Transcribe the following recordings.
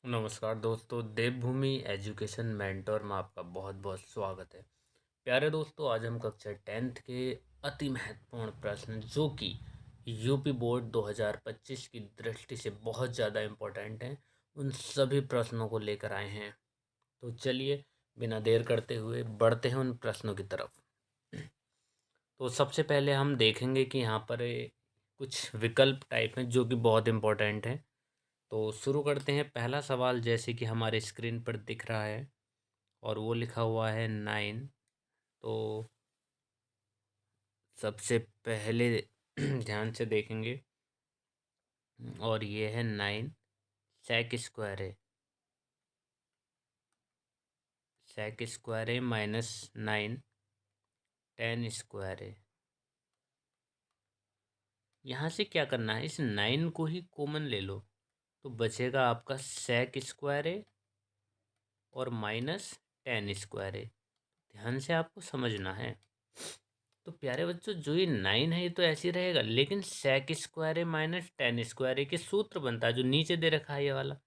नमस्कार दोस्तों, देवभूमि education mentor में आपका बहुत बहुत स्वागत है। प्यारे दोस्तों, आज हम कक्षा 10th के अति महत्वपूर्ण प्रश्न जो कि यूपी बोर्ड 2025 की दृष्टि से बहुत ज़्यादा इम्पोर्टेंट हैं, उन सभी प्रश्नों को लेकर आए हैं। तो चलिए, बिना देर करते हुए बढ़ते हैं उन प्रश्नों की तरफ। तो सबसे पहले हम देखेंगे कि यहाँ पर कुछ विकल्प टाइप हैं जो कि बहुत इम्पोर्टेंट हैं। तो शुरू करते हैं। पहला सवाल जैसे कि हमारे स्क्रीन पर दिख रहा है और वो लिखा हुआ है 9। तो सबसे पहले ध्यान से देखेंगे और ये है 9 sec स्क्वायर है। sec स्क्वायर है माइनस 9 tan स्क्वायर है। यहाँ से क्या करना है, इस 9 को ही कॉमन ले लो तो बचेगा आपका sec स्क्वायर है और माइनस tan स्क्वायर है। ध्यान से आपको समझना है। तो प्यारे बच्चों, जो ये 9 है ये तो ऐसे ही रहेगा, लेकिन sec स्क्वायर है माइनस tan स्क्वायर है के सूत्र बनता है जो नीचे दे रखा है, ये वाला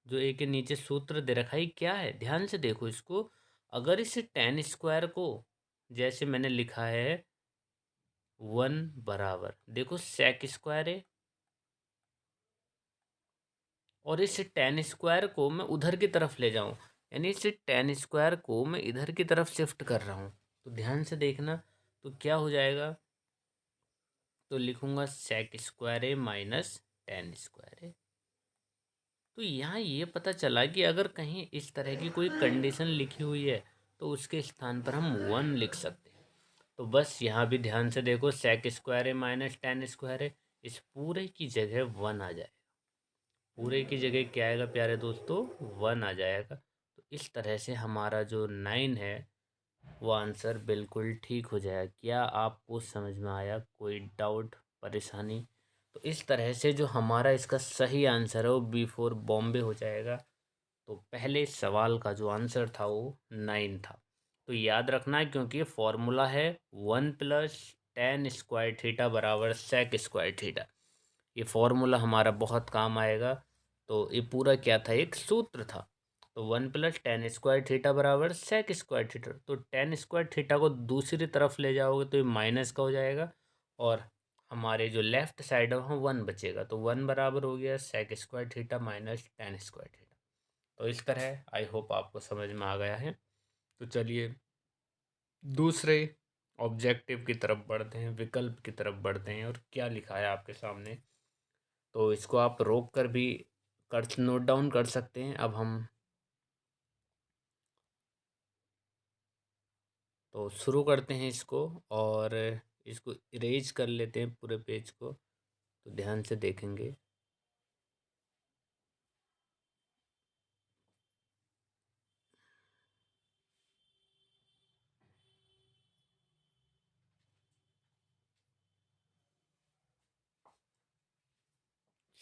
जो ए के नीचे सूत्र दे रखा है क्या है, ध्यान से देखो इसको। अगर इस tan स्क्वायर को जैसे मैंने लिखा है 1 बराबर, देखो sec स्क्वायर है और इस tan स्क्वायर को मैं उधर की तरफ ले जाऊं, यानी इस tan स्क्वायर को मैं इधर की तरफ शिफ्ट कर रहा हूं, तो ध्यान से देखना। तो क्या हो जाएगा, तो लिखूंगा sec स्क्वायर है माइनस tan स्क्वायर है। तो यहाँ ये पता चला कि अगर कहीं इस तरह की कोई कंडीशन लिखी हुई है तो उसके स्थान पर हम 1 लिख सकते हैं। तो बस यहाँ भी ध्यान से देखो, sec स्क्वायर है माइनस tan स्क्वायर है, इस पूरे की जगह 1 आ जाएगा। पूरे की जगह क्या आएगा प्यारे दोस्तों, 1 आ जाएगा। तो इस तरह से हमारा जो 9 है वो आंसर बिल्कुल ठीक हो जाएगा। क्या आपको समझ में आया, कोई डाउट परेशानी? तो इस तरह से जो हमारा इसका सही आंसर है वो B4 बॉम्बे हो जाएगा। तो पहले सवाल का जो आंसर था वो 9 था। तो याद रखना है, क्योंकि ये फॉर्मूला है 1 प्लस tan स्क्वायर थीटा बराबर sec स्क्वायर थीटा। ये फॉर्मूला हमारा बहुत काम आएगा। तो ये पूरा क्या था, एक सूत्र था। तो 1 प्लस tan स्क्वायर थीटा बराबर sec स्क्वायर थीटा। तो tan स्क्वायर थीटा को दूसरी तरफ ले जाओगे तो ये माइनस का हो जाएगा और हमारे जो लेफ्ट साइड है वहाँ 1 बचेगा। तो 1 बराबर हो गया sec square theta minus tan square theta. तो इस तरह आई होप आपको समझ में आ गया है। तो चलिए दूसरे ऑब्जेक्टिव की तरफ बढ़ते हैं, विकल्प की तरफ बढ़ते हैं और क्या लिखा है आपके सामने। तो इसको आप रोक कर भी कर नोट डाउन कर सकते हैं। अब हम तो शुरू करते हैं इसको और इसको इरेज कर लेते हैं पूरे पेज को। तो ध्यान से देखेंगे।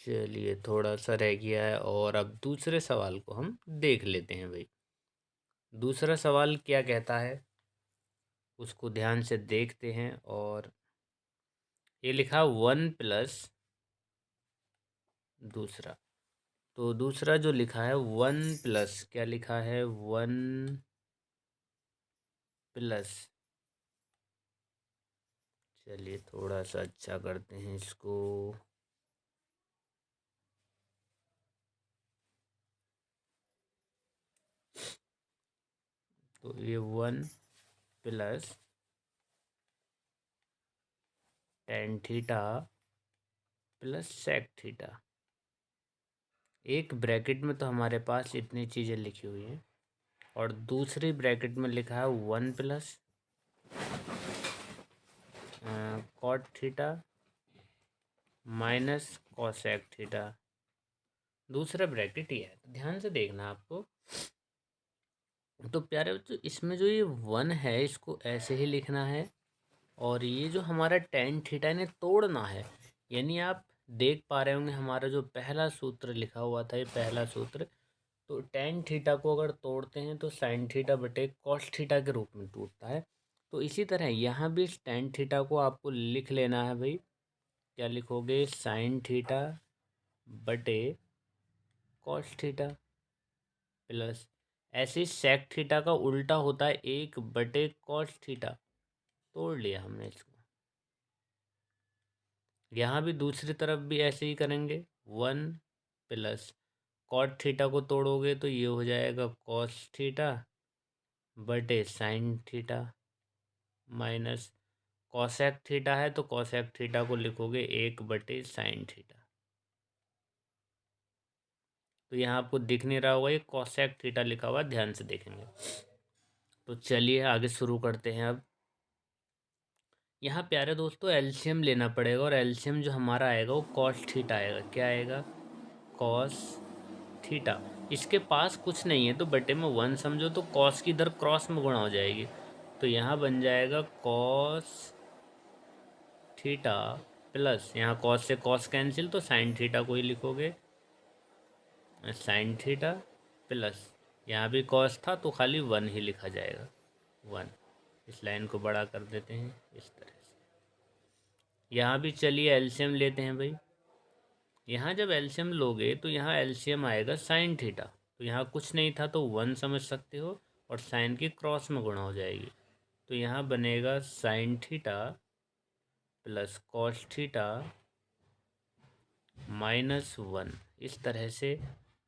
चलिए, थोड़ा सा रह गया है और अब दूसरे सवाल को हम देख लेते हैं भाई। दूसरा सवाल क्या कहता है उसको ध्यान से देखते हैं। और ये लिखा 1 प्लस दूसरा। तो दूसरा जो लिखा है 1 प्लस, क्या लिखा है, 1 प्लस। चलिए थोड़ा सा अच्छा करते हैं इसको। तो ये 1 plus tan theta plus sec theta. एक ब्रैकेट में तो हमारे पास इतनी चीज़ें लिखी हुई हैं और दूसरी ब्रैकेट में लिखा है 1 plus cot theta minus cosec theta. दूसरा ब्रैकेट ये है, तो ध्यान से देखना आपको। तो प्यारे बच्चों, इसमें जो ये 1 है इसको ऐसे ही लिखना है और ये जो हमारा tan थीटा इन्हें तोड़ना है। यानी आप देख पा रहे होंगे हमारा जो पहला सूत्र लिखा हुआ था, ये पहला सूत्र। तो tan थीटा को अगर तोड़ते हैं तो sin थीटा बटे cos थीटा के रूप में टूटता है। तो इसी तरह यहाँ भी इस tan थीटा को आपको लिख लेना है भाई। क्या लिखोगे, sin थीटा बटे कॉस थीटा प्लस, ऐसे ही सेक थीटा का उल्टा होता है 1/कॉस थीटा, तोड़ लिया हमने इसको। यहाँ भी दूसरी तरफ भी ऐसे ही करेंगे, 1 प्लस कॉट थीटा को तोड़ोगे तो ये हो जाएगा कॉस थीटा बटे sine theta minus cosec theta है तो कॉसेक थीटा को लिखोगे 1/साइन थीटा। तो यहाँ आपको दिख नहीं रहा होगा, ये कॉसेक थीटा लिखा हुआ, ध्यान से देखेंगे। तो चलिए आगे शुरू करते हैं। अब यहाँ प्यारे दोस्तों एलसीएम लेना पड़ेगा, और एलसीएम जो हमारा आएगा वो कॉस थीटा आएगा। क्या आएगा? Cos theta. इसके पास कुछ नहीं है तो बटे में 1 समझो, तो कॉस की इधर क्रॉस में गुणा हो जाएगी, तो यहाँ बन जाएगा कॉस थीटा प्लस, यहाँ कॉस से कॉस कैंसिल तो साइन थीटा को ही लिखोगे, साइन थीटा प्लस, यहाँ भी कॉस था तो खाली 1 ही लिखा जाएगा, 1। इस लाइन को बड़ा कर देते हैं इस तरह से। यहाँ भी चलिए एलसीएम लेते हैं भाई। यहाँ जब एलसीएम लोगे तो यहाँ एलसीएम आएगा साइन थीटा, तो यहाँ कुछ नहीं था तो 1 समझ सकते हो, और साइन की क्रॉस में गुणा हो जाएगी, तो यहाँ बनेगा sine theta plus cos theta -1। इस तरह से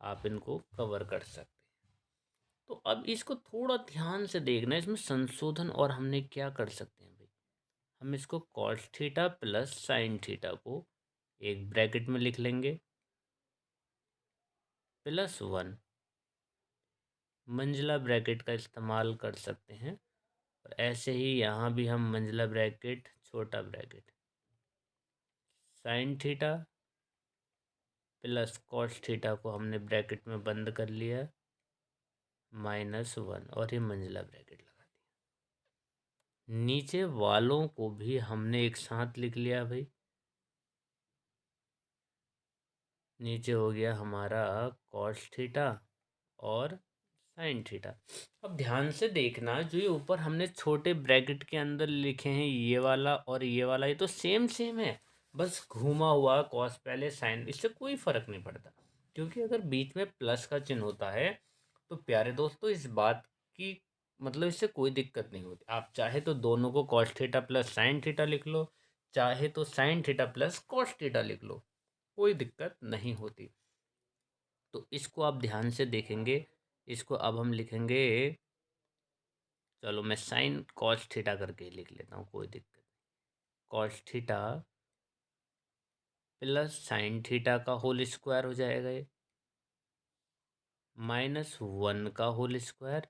आप इनको कवर कर सकते। तो अब इसको थोड़ा ध्यान से देखना, इसमें संशोधन और हमने क्या कर सकते हैं भाई। हम इसको cos theta plus sine theta को एक ब्रैकेट में लिख लेंगे, +1, मंजिला ब्रैकेट का इस्तेमाल कर सकते हैं। और ऐसे ही यहाँ भी हम मंजिला ब्रैकेट, छोटा bracket, sine theta plus cos theta को हमने ब्रैकेट में बंद कर लिया, -1, और ये मंजिला ब्रैकेट लगा दिया। नीचे वालों को भी हमने एक साथ लिख लिया भाई। नीचे हो गया हमारा कॉस थीटा और साइन थीटा। अब ध्यान से देखना, जो ये ऊपर हमने छोटे ब्रैकेट के अंदर लिखे हैं ये वाला और ये वाला, ये तो सेम सेम है, बस घूमा हुआ कॉस पहले साइन, इससे कोई फर्क नहीं पड़ता। क्योंकि अगर बीच में प्लस का चिन्ह होता है तो प्यारे दोस्तों इस बात की मतलब इससे कोई दिक्कत नहीं होती। आप चाहे तो दोनों को cos theta plus sine theta लिख लो, चाहे तो sine theta plus cos theta लिख लो, कोई दिक्कत नहीं होती। तो इसको आप ध्यान से देखेंगे, इसको अब हम लिखेंगे, चलो मैं साइन कॉस थीटा करके लिख लेता हूँ, कोई दिक्कत नहीं। Cos theta plus sine theta का होल स्क्वायर हो जाएगा ये, -1 का होल स्क्वायर,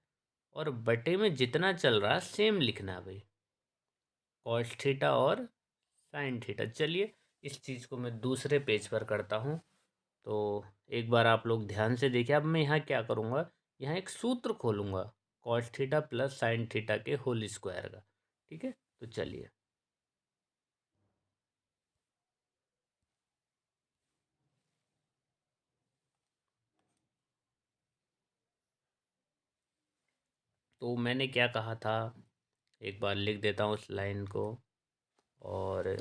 और बटे में जितना चल रहा सेम लिखना है भाई, कॉस थीटा और साइन थीटा। चलिए इस चीज़ को मैं दूसरे पेज पर करता हूँ। तो एक बार आप लोग ध्यान से देखिए। अब मैं यहाँ क्या करूँगा, यहाँ एक सूत्र खोलूँगा cos theta plus sine theta के होल स्क्वायर का। ठीक है, तो चलिए। तो मैंने क्या कहा था, एक बार लिख देता हूँ उस लाइन को। और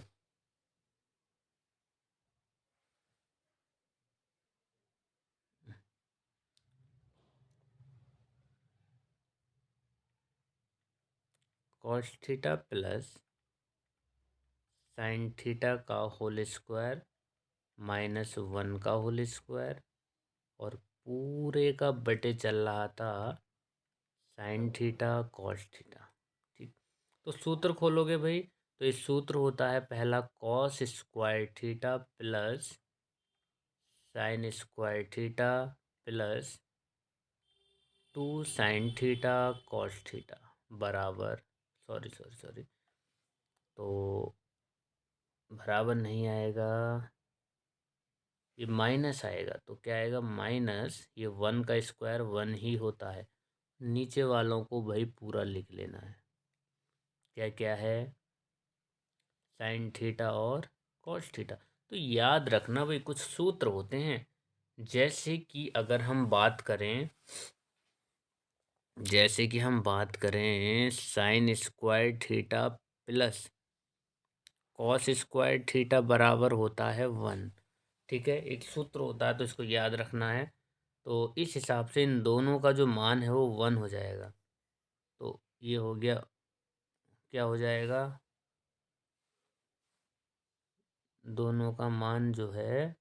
cos theta plus sine theta का होल स्क्वायर -1 का होल स्क्वायर, और पूरे का बटे चल रहा था साइन थीटा कॉस थीटा। ठीक, तो सूत्र खोलोगे भाई, तो इस सूत्र होता है पहला cos square theta plus sine square theta plus 2 sine theta cos theta बराबर, सॉरी सॉरी सॉरी, तो बराबर नहीं आएगा, ये माइनस आएगा। तो क्या आएगा, माइनस, ये 1 का स्क्वायर 1 ही होता है। नीचे वालों को भाई पूरा लिख लेना है। क्या क्या है, साइन थीटा और कॉस थीटा। तो याद रखना भाई कुछ सूत्र होते हैं, जैसे कि अगर हम बात करें, जैसे कि हम बात करें sine square theta plus cos square theta बराबर होता है 1। ठीक है, एक सूत्र होता है तो इसको याद रखना है। तो इस हिसाब से इन दोनों का जो मान है वो 1 हो जाएगा। तो ये हो गया, क्या हो जाएगा, दोनों का मान जो है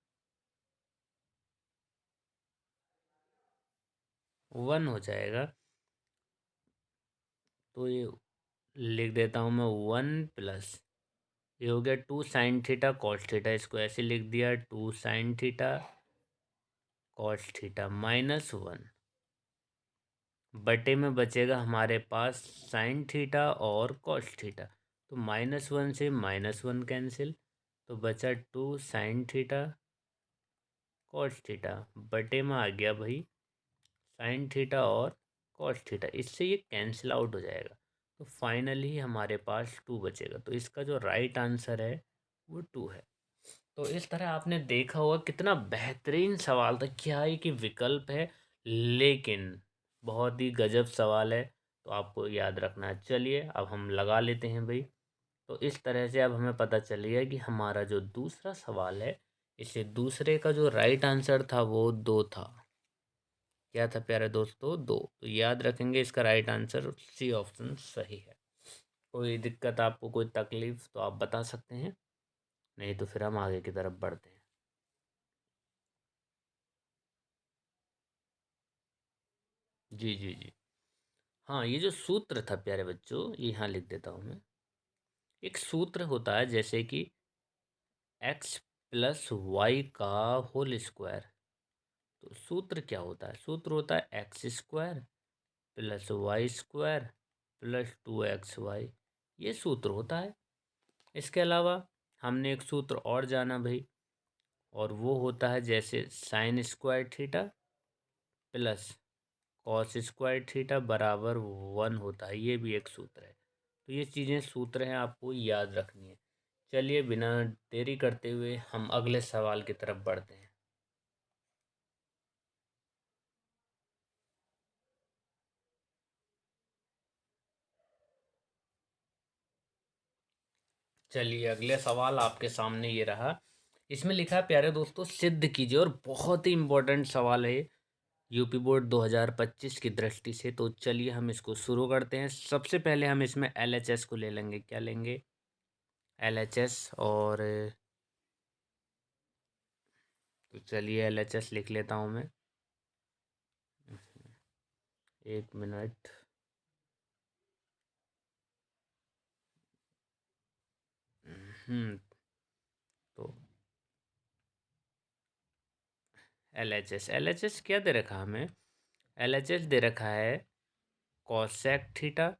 1 हो जाएगा। तो ये लिख देता हूँ मैं 1 प्लस, ये हो गया 2 साइन थीटा कॉस थीटा, इसको ऐसे लिख दिया 2 साइन थीटा कॉस थीटा -1 बटे में बचेगा हमारे पास साइन थीटा और कॉस थीटा। तो -1 से -1 कैंसिल, तो बचा 2 साइन थीटा कॉस थीटा बटे में आ गया भाई साइन थीटा और कॉस थीटा, इससे ये कैंसिल आउट हो जाएगा। तो फाइनली हमारे पास 2 बचेगा। तो इसका जो राइट आंसर है वो 2 है। तो इस तरह आपने देखा होगा कितना बेहतरीन सवाल था। क्या है कि विकल्प है, लेकिन बहुत ही गजब सवाल है। तो आपको याद रखना है। चलिए अब हम लगा लेते हैं भाई। तो इस तरह से अब हमें पता चल गया कि हमारा जो दूसरा सवाल है, इसे दूसरे का जो राइट आंसर था वो 2 था। क्या था प्यारे दोस्तों, 2। तो याद रखेंगे इसका राइट आंसर सी ऑप्शन सही है। कोई दिक्कत, आपको कोई तकलीफ तो आप बता सकते हैं, नहीं तो फिर हम आगे की तरफ बढ़ते हैं। जी जी जी। हाँ, ये जो सूत्र था प्यारे बच्चों, ये यहाँ लिख देता हूँ मैं। एक सूत्र होता है जैसे कि x प्लस वाई का होल स्क्वायर। तो सूत्र क्या होता है, सूत्र होता है x square plus y square plus 2xy, ये सूत्र होता है। इसके अलावा हमने एक सूत्र और जाना भाई, और वो होता है जैसे sine square theta plus cos square theta बराबर 1 होता है, ये भी एक सूत्र है। तो ये चीज़ें सूत्र हैं, आपको याद रखनी है। चलिए बिना देरी करते हुए हम अगले सवाल की तरफ बढ़ते हैं। चलिए अगले सवाल आपके सामने ये रहा। इसमें लिखा है प्यारे दोस्तों, सिद्ध कीजिए, और बहुत ही इम्पोर्टेंट सवाल है यूपी बोर्ड 2025 की दृष्टि से। तो चलिए हम इसको शुरू करते हैं। सबसे पहले हम इसमें एलएचएस को ले लेंगे। क्या लेंगे, एलएचएस। और तो चलिए एलएचएस लिख लेता हूँ मैं। एक मिनट। हम्म। तो एलएचएस, एलएचएस क्या दे रखा हमें, एलएचएस दे रखा है cosec theta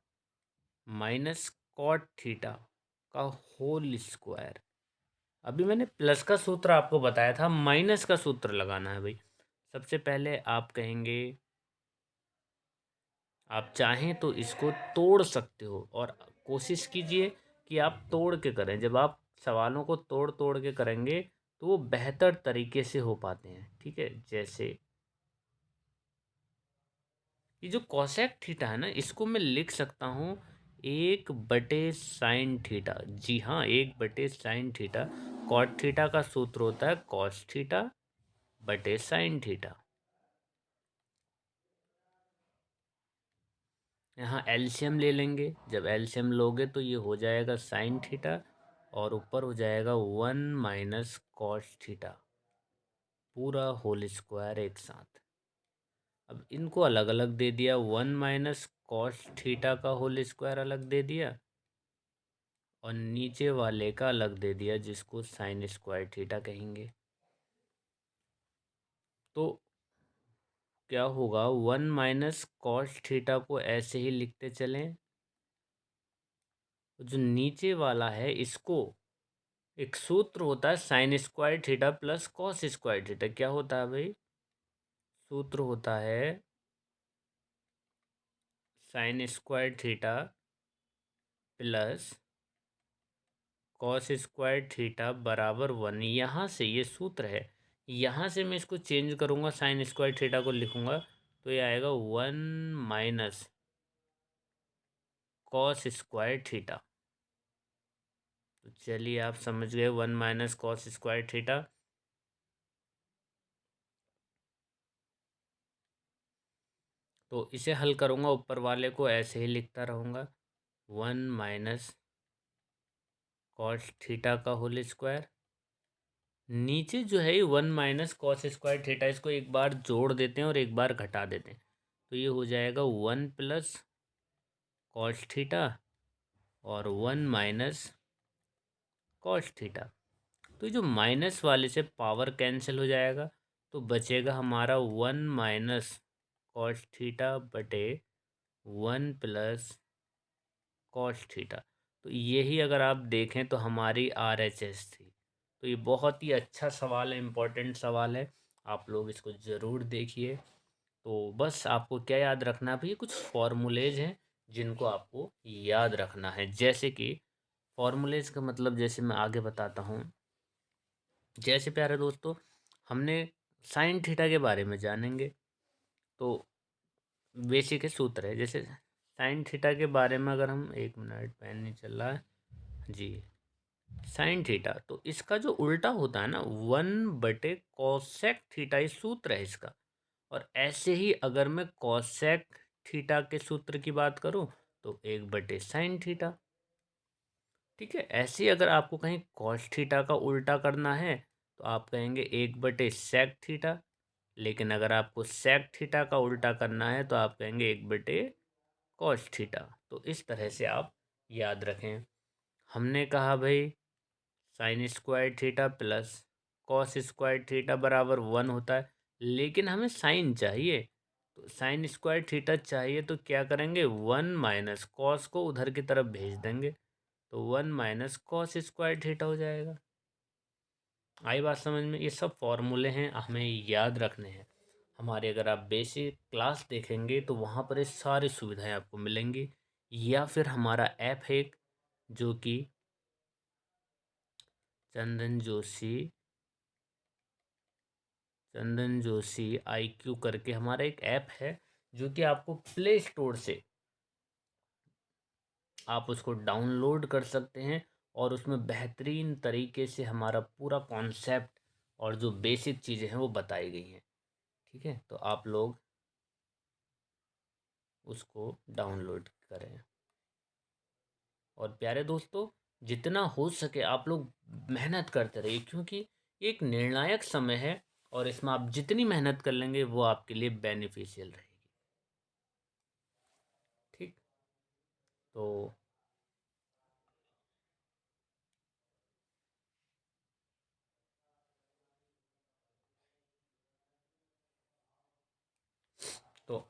minus cot theta का होल स्क्वायर। अभी मैंने प्लस का सूत्र आपको बताया था, माइनस का सूत्र लगाना है भाई। सबसे पहले आप कहेंगे, आप चाहें तो इसको तोड़ सकते हो, और कोशिश कीजिए कि आप तोड़ के करें। जब आप सवालों को तोड़ तोड़ के करेंगे तो वो बेहतर तरीके से हो पाते हैं। ठीक है, जैसे ये जो कॉसेक थीटा है ना, इसको मैं लिख सकता हूँ 1/साइन थीटा। जी हाँ, 1/साइन थीटा। कॉट थीटा का सूत्र होता है कॉस थीटा बटे साइन थीटा। यहाँ एलसीएम ले लेंगे। जब एलसीएम लोगे तो ये हो जाएगा साइन थीटा, और ऊपर हो जाएगा 1 माइनस कॉस थीटा पूरा होल स्क्वायर एक साथ। अब इनको अलग अलग दे दिया, 1 माइनस कॉस थीटा का होल स्क्वायर अलग दे दिया, और नीचे वाले का अलग दे दिया जिसको साइन स्क्वायर थीटा कहेंगे। तो क्या होगा, 1 माइनस कॉस थीटा को ऐसे ही लिखते चलें, जो नीचे वाला है इसको, एक सूत्र होता है sine square theta plus cos square theta. क्या होता है भाई, सूत्र होता है sine square theta plus cos square theta बराबर 1। यहाँ से ये सूत्र है, यहाँ से मैं इसको चेंज करूँगा, साइन स्क्वायर थीटा को लिखूँगा तो ये आएगा 1 माइनस कॉस स्क्वायर थीटा। तो चलिए आप समझ गए, 1 माइनस कॉस स्क्वायर थीटा। तो इसे हल करूँगा, ऊपर वाले को ऐसे ही लिखता रहूँगा, 1 माइनस कॉस थीटा का होल स्क्वायर। नीचे जो है 1 माइनस कॉस स्क्वायर थीटा, इसको एक बार जोड़ देते हैं और एक बार घटा देते हैं, तो ये हो जाएगा 1 प्लस कॉस थीटा और 1 माइनस कॉस थीटा। तो जो माइनस वाले से पावर कैंसिल हो जाएगा, तो बचेगा हमारा 1 माइनस कॉस थीटा बटे 1 प्लस कॉस थीटा। तो यही अगर आप देखें तो हमारी RHS थी। तो ये बहुत ही अच्छा सवाल है, इम्पोर्टेंट सवाल है, आप लोग इसको ज़रूर देखिए। तो बस आपको क्या याद रखना है भैया, कुछ फॉर्मूलेज हैं जिनको आपको याद रखना है। जैसे कि फॉर्मूलेज का मतलब जैसे मैं आगे बताता हूँ। जैसे प्यारे दोस्तों, हमने साइन थीटा के बारे में जानेंगे। तो बेसिक है सूत्र है, जैसे साइन थीटा के बारे में अगर हम, एक मिनट पेन नहीं चल रहा है जी, साइन थीटा तो इसका जो उल्टा होता है ना, 1 बटे कॉसेक थीटा, ये सूत्र है इसका। और ऐसे ही अगर मैं कॉसेक थीटा के सूत्र की बात करूं, तो 1 बटे साइन थीटा। ठीक है, ऐसे ही अगर आपको कहीं कॉस थीटा का उल्टा करना है, तो आप कहेंगे 1 बटे सेक थीटा। लेकिन अगर आपको सेक थीटा का उल्टा करना है, तो आप कहेंगे 1 बटे कॉस थीटा। तो इस तरह से आप याद रखें। हमने कहा भाई sine square theta plus cos square theta बराबर 1 होता है, लेकिन हमें साइन चाहिए। तो साइन स्क्वायर थीटा चाहिए, तो क्या करेंगे, 1 माइनस कॉस को उधर की तरफ भेज देंगे, तो 1 माइनस कॉस स्क्वायर थीटा हो जाएगा। आई बात समझ में? ये सब फॉर्मूले हैं, हमें याद रखने हैं। हमारे अगर आप बेसिक क्लास देखेंगे, तो वहाँ पर ये सारी सुविधाएं आपको मिलेंगी। या फिर हमारा ऐप है एक, जो कि चंदन जोशी IQ करके हमारा एक ऐप है, जो कि आपको प्ले स्टोर से आप उसको डाउनलोड कर सकते हैं। और उसमें बेहतरीन तरीके से हमारा पूरा कॉन्सेप्ट और जो बेसिक चीज़ें हैं वो बताई गई हैं। ठीक है, तो आप लोग उसको डाउनलोड करें। और प्यारे दोस्तों, जितना हो सके आप लोग मेहनत करते रहिए, क्योंकि ये एक निर्णायक समय है, और इसमें आप जितनी मेहनत कर लेंगे वो आपके लिए बेनिफिशियल रहेगी। ठीक, तो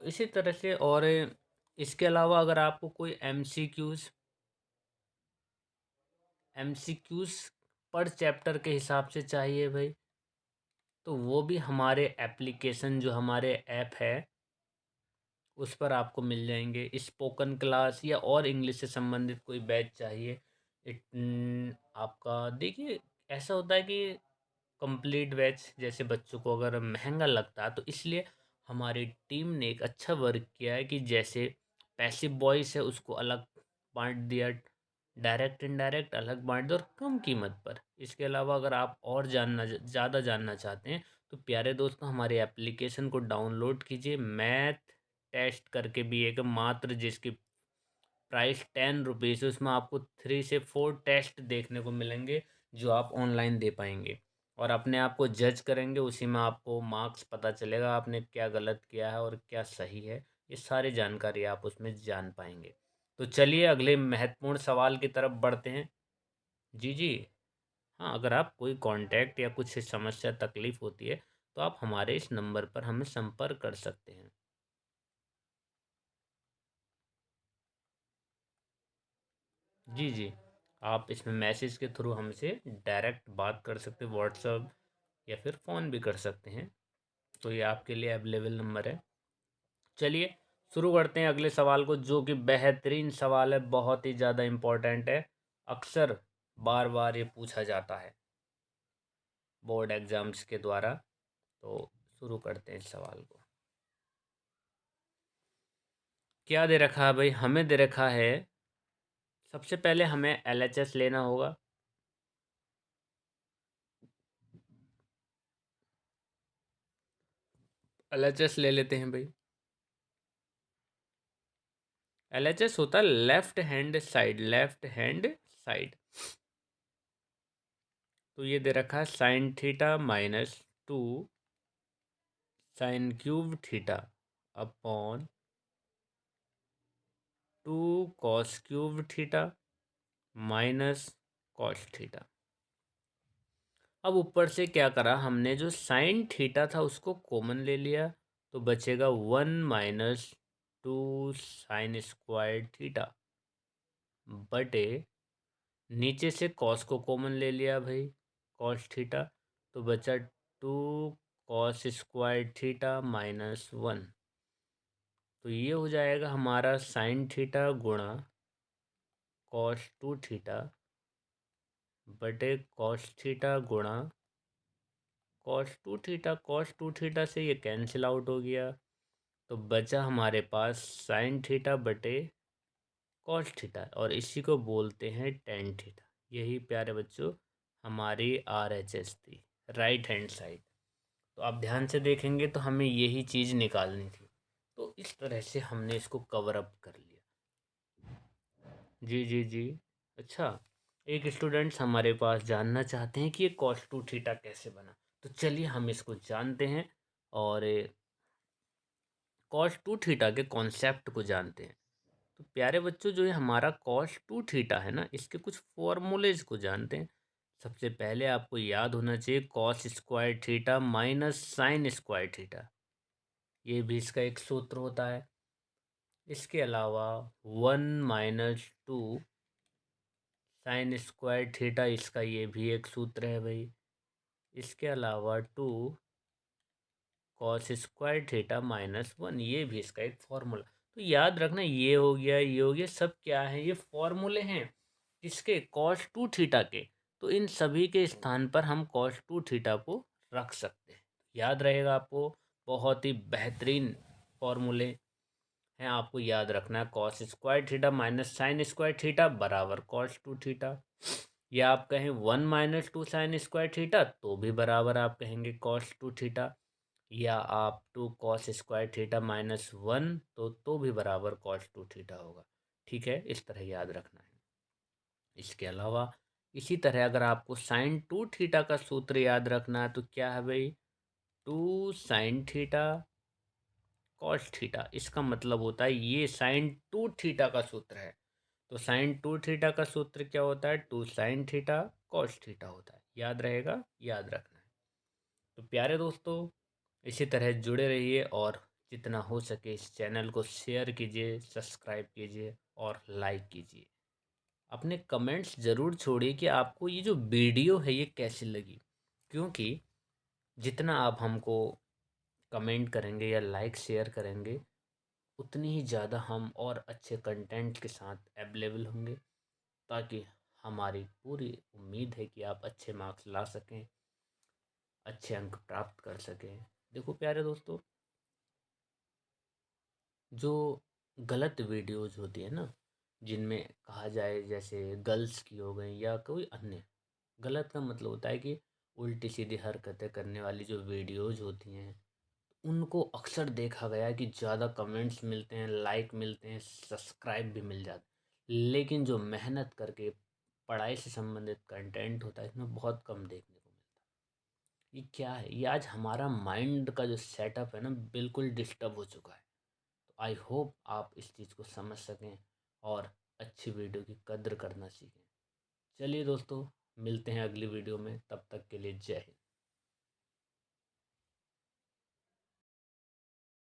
इसी तरह से। और इसके अलावा अगर आपको कोई एमसीक्यूज पर चैप्टर के हिसाब से चाहिए भाई, तो वो भी हमारे एप्लीकेशन, जो हमारे ऐप है, उस पर आपको मिल जाएंगे। स्पोकन क्लास या और इंग्लिश से संबंधित कोई बैच चाहिए, आपका देखिए, ऐसा होता है कि कंप्लीट बैच जैसे बच्चों को अगर महंगा लगता है, तो इसलिए हमारी टीम ने एक अच्छा वर्क किया है कि जैसे पैसिव वॉइस है उसको अलग बांट दिया, डायरेक्ट इनडायरेक्ट अलग बांट दिया, और कम कीमत पर। इसके अलावा अगर आप और ज़्यादा जानना चाहते हैं, तो प्यारे दोस्तों हमारे एप्लीकेशन को डाउनलोड कीजिए। मैथ टेस्ट करके भी एक मात्र, जिसकी प्राइस 10 रुपीज़ है, उसमें आपको 3 से 4 टेस्ट देखने को मिलेंगे, जो आप ऑनलाइन दे पाएंगे। और अपने आप को जज करेंगे, उसी में आपको मार्क्स पता चलेगा आपने क्या गलत किया है और क्या सही है। ये सारी जानकारी आप उसमें जान पाएंगे। तो चलिए अगले महत्वपूर्ण सवाल की तरफ बढ़ते हैं। जी जी, हाँ, अगर आप कोई कांटेक्ट या कुछ समस्या तकलीफ होती है, तो आप हमारे इस नंबर पर हमें संपर्क कर सकते हैं। जी जी, आप इसमें मैसेज के थ्रू हमसे डायरेक्ट बात कर सकते हैं, व्हाट्सअप या फिर फ़ोन भी कर सकते हैं। तो ये आपके लिए अवेलेबल नंबर है। चलिए शुरू करते हैं अगले सवाल को, जो कि बेहतरीन सवाल है, बहुत ही ज़्यादा इम्पोर्टेंट है, अक्सर बार बार ये पूछा जाता है बोर्ड एग्ज़ाम्स के द्वारा। तो शुरू करते हैं इस सवाल को। क्या दे रखा है भाई? हमें दे रखा है, सबसे पहले हमें LHS लेना होगा। LHS ले लेते हैं भाई। LHS होता है left hand side, left hand side. तो ये दे रखा है sine theta minus 2 sine cube theta upon 2 cos cube theta minus cos theta. अब ऊपर से क्या करा हमने, जो साइन थीटा था उसको कॉमन ले लिया, तो बचेगा 1 - 2 साइन स्क्वायर थीटा बटे, नीचे से कॉस को कॉमन ले लिया भाई, कॉस थीटा, तो बचा 2 cos स्क्वायर थीटा -1। तो ये हो जाएगा हमारा साइन थीटा गुणा cos 2 थीटा बटे cos थीटा गुणा cos 2 थीटा से ये कैंसिल आउट हो गया, तो बचा हमारे पास साइन थीटा बटे कॉस थीटा, और इसी को बोलते हैं टेन थीटा। यही प्यारे बच्चों हमारी RHS थी, राइट हैंड साइड। तो आप ध्यान से देखेंगे तो हमें यही चीज़ निकालनी थी। तो इस तरह से हमने इसको कवर अप कर लिया। जी जी जी। अच्छा, एक स्टूडेंट्स हमारे पास जानना चाहते हैं कि ये cos 2 थीटा कैसे बना। तो चलिए हम इसको जानते हैं और cos 2 थीटा के कॉन्सेप्ट को जानते हैं। तो प्यारे बच्चों, जो ये हमारा cos 2 थीटा है ना, इसके कुछ फॉर्मूलेज को जानते हैं। सबसे पहले आपको याद होना चाहिए cos square theta minus sine square theta, ये भी इसका एक सूत्र होता है। इसके अलावा 1 - 2 साइन स्क्वायर थीटा, इसका ये भी एक सूत्र है भाई। इसके अलावा 2 कॉस स्क्वायर थीटा -1, ये भी इसका एक फॉर्मूला। तो याद रखना, ये हो गया, ये हो गया, सब क्या है, ये फॉर्मूले हैं किसके, cos 2 थीटा के। तो इन सभी के स्थान पर हम cos 2 थीटा को रख सकते हैं। याद रहेगा आपको, बहुत ही बेहतरीन फॉर्मूले हैं, आपको याद रखना है। cos square theta minus sine square theta बराबर cos 2 थीटा, या आप कहें 1 - 2 साइन स्क्वायर थीटा तो भी बराबर आप कहेंगे cos 2 थीटा, या आप 2 कॉस स्क्वायर थीटा -1 तो भी बराबर cos 2 थीटा होगा। ठीक है, इस तरह याद रखना है। इसके अलावा इसी तरह अगर आपको साइन 2 थीटा का सूत्र याद रखना है तो क्या है भाई, 2 साइन थीटा कॉस थीटा। इसका मतलब होता है ये साइन 2 थीटा का सूत्र है। तो साइन 2 थीटा का सूत्र क्या होता है, 2 साइन थीटा कॉस थीटा होता है। याद रहेगा, याद रखना है। तो प्यारे दोस्तों, इसी तरह जुड़े रहिए और जितना हो सके इस चैनल को शेयर कीजिए, सब्सक्राइब कीजिए और लाइक कीजिए। अपने कमेंट्स ज़रूर छोड़िए कि आपको ये जो वीडियो है ये कैसी लगी, क्योंकि जितना आप हमको कमेंट करेंगे या लाइक शेयर करेंगे, उतनी ही ज़्यादा हम और अच्छे कंटेंट के साथ अवेलेबल होंगे, ताकि हमारी पूरी उम्मीद है कि आप अच्छे मार्क्स ला सकें, अच्छे अंक प्राप्त कर सकें। देखो प्यारे दोस्तों, जो गलत वीडियोज़ होती है ना, जिनमें कहा जाए जैसे गर्ल्स की हो गई या कोई अन्य, गलत का मतलब होता है कि उल्टी सीधी हरकतें करने वाली जो वीडियोज़ होती हैं, उनको अक्सर देखा गया है कि ज़्यादा कमेंट्स मिलते हैं, लाइक मिलते हैं, सब्सक्राइब भी मिल जाते, लेकिन जो मेहनत करके पढ़ाई से संबंधित कंटेंट होता है, इसमें बहुत कम देखने को मिलता है। ये क्या है, ये आज हमारा माइंड का जो सेटअप है ना, बिल्कुल डिस्टर्ब हो चुका है। तो आई होप आप इस चीज़ को समझ सकें और अच्छी वीडियो की कद्र करना सीखें। चलिए दोस्तों, मिलते हैं अगली वीडियो में, तब तक के लिए जय हिंद।